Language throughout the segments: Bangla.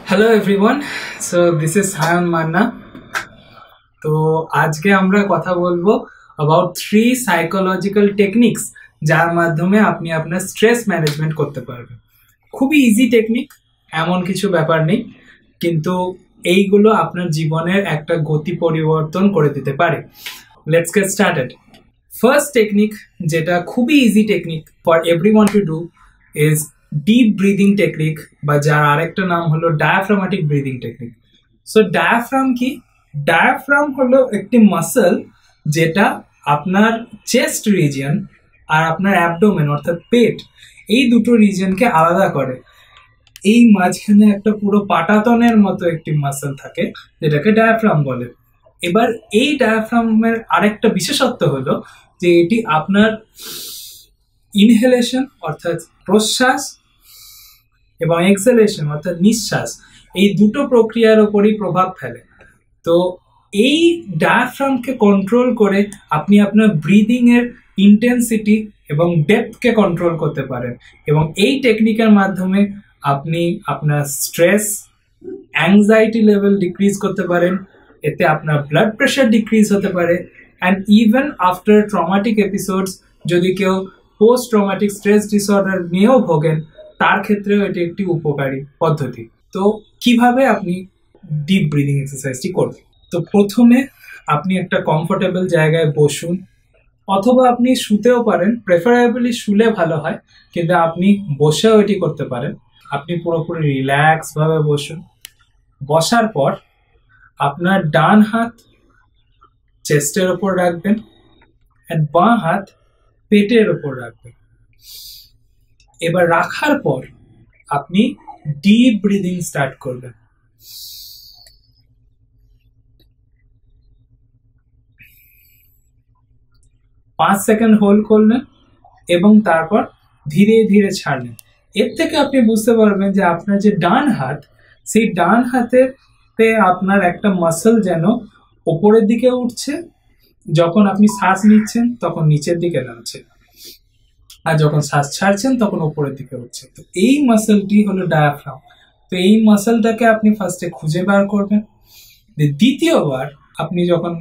Hello everyone so this is Sayan Manna. तो आज के আমরা কথা বলবো अबाउट 3 সাইকোলজিক্যাল টেকনিক্স যার মাধ্যমে আপনি আপনার স্ট্রেস ম্যানেজমেন্ট করতে পারবেন। খুবই ইজি টেকনিক, এমন কিছু ব্যাপার নেই, কিন্তু এইগুলো আপনার জীবনের একটা গতি পরিবর্তন করে দিতে পারে। Let's get started. First technique, যেটা খুবই easy technique for everyone to do, is deep breathing technique, বা যার আরেকটা নাম হলো diaphragmatic breathing technique. So diaphragm কি? ডায়াফ্রাম হলো একটি মাসল যেটা আপনার চেস্ট রিজিয়ন আর আপনার অ্যাবডোমেন অর্থাৎ পেট, এই দুটো রিজিয়নকে আলাদা করে। এই মাঝখানে একটা পুরো পাটাতনের মতো একটি মাসল থাকে যেটাকে ডায়াফ্রাম বলে। এবার এই ডায়াফ্রামের আরেকটা বিশেষত্ব হলো যে এটি আপনার ইনহেলেশন অর্থাৎ প্রশ্বাস এবং এক্সহেলেশন অর্থাৎ নিঃশ্বাস, এই দুটো প্রক্রিয়ার উপরই প্রভাব ফেলে। তো এই ডায়াফ্রামকে কন্ট্রোল করে আপনি আপনার ব্রিদিং এর ইন্টেন্সিটি এবং ডেপথকে কন্ট্রোল করতে পারেন, এবং এই টেকনিকের মাধ্যমে আপনি আপনার স্ট্রেস, অ্যাংজাইটি লেভেল ডিক্রিজ করতে পারেন। এতে আপনার ব্লাড প্রেশার ডিক্রিজ হতে পারে, and even after traumatic episodes যদি কেউ পোস্ট ট্রমাটিক স্ট্রেস ডিসঅর্ডার নিয়েও ভোগেন, তার ক্ষেত্রেও এটি একটি উপকারী পদ্ধতি। তো কিভাবে আপনি ডিপ ব্রিদিং এক্সারসাইজটি করবেন? তো প্রথমে আপনি একটা কমফোর্টেবল জায়গায় বসুন, অথবা আপনি শুতেও পারেন, প্রেফারেবলি শুলে ভালো হয়, কিন্তু আপনি বসেও এটি করতে পারেন। আপনি পুরোপুরি রিল্যাক্স ভাবে বসুন। বসার পর আপনার ডান হাত চেস্টের ওপর রাখবেন আর বাঁ হাত পেটের ওপর রাখবেন। এবার রাখার পর আপনি ডিপ ব্রিদিং স্টার্ট করবেন। পাঁচ সেকেন্ড হোল্ড করলেন এবং তারপর ধীরে ধীরে ছাড়লেন। এর থেকে আপনি বুঝতে পারবেন যে আপনার যে ডান হাত, সেই ডান হাতেতে আপনার একটা মাসল যেন ওপরের দিকে উঠছে, যখন আপনি শ্বাস নিচ্ছেন তখন নিচের দিকে নামছে, আর যখন শ্বাস ছাড়ছেন তখন উপরের দিকে উঠছে। তো এই মাসলটি হলো ডায়াফ্রাম। তো এই মাসলটাকে আপনি ফার্স্টে খুঁজে বার করবেন। দ্বিতীয়বার আপনি যখন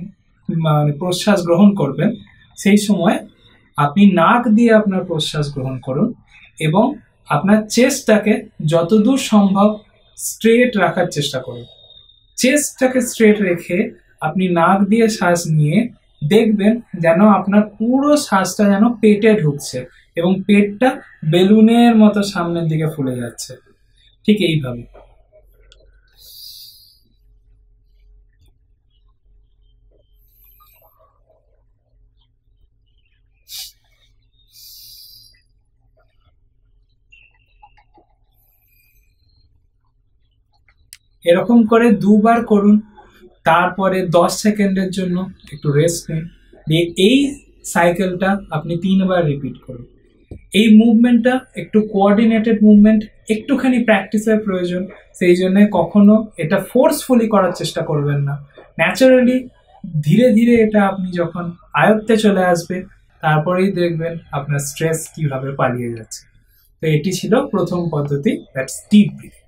প্রশ্বাস গ্রহণ করবেন, সেই সময় আপনি নাক দিয়ে আপনার প্রশ্বাস গ্রহণ করুন এবং আপনার চেস্টটাকে যতদূর সম্ভব স্ট্রেট রাখার চেষ্টা করুন। চেস্টটাকে স্ট্রেট রেখে আপনি নাক দিয়ে শ্বাস নিয়ে দেখবেন যেন আপনার পুরো শ্বাসটা যেন পেটে ঢুকছে এবং পেটটা বেলুনের মতো সামনের দিকে ফুলে যাচ্ছে, ঠিক এইভাবে। এরকম করে দুবার করুন, তারপরে 10 সেকেন্ডের জন্য একটু রেস্ট নিন, দিয়ে এই সাইকেলটা আপনি 3 বার রিপিট করুন। এই মুভমেন্টটা একটু কোঅর্ডিনেটেড মুভমেন্ট, একটুখানি প্র্যাকটিসের প্রয়োজন, সেই জন্য কখনো এটা ফোর্সফুলি করার চেষ্টা করবেন না। ন্যাচারালি ধীরে ধীরে এটা আপনি যখন আয়ত্তে চলে আসবে, তারপরেই দেখবেন আপনার স্ট্রেস কিভাবে পালিয়ে যাচ্ছে। তো এটি ছিল প্রথম পদ্ধতি, দ্যাটস ডিপ ব্রিথিং।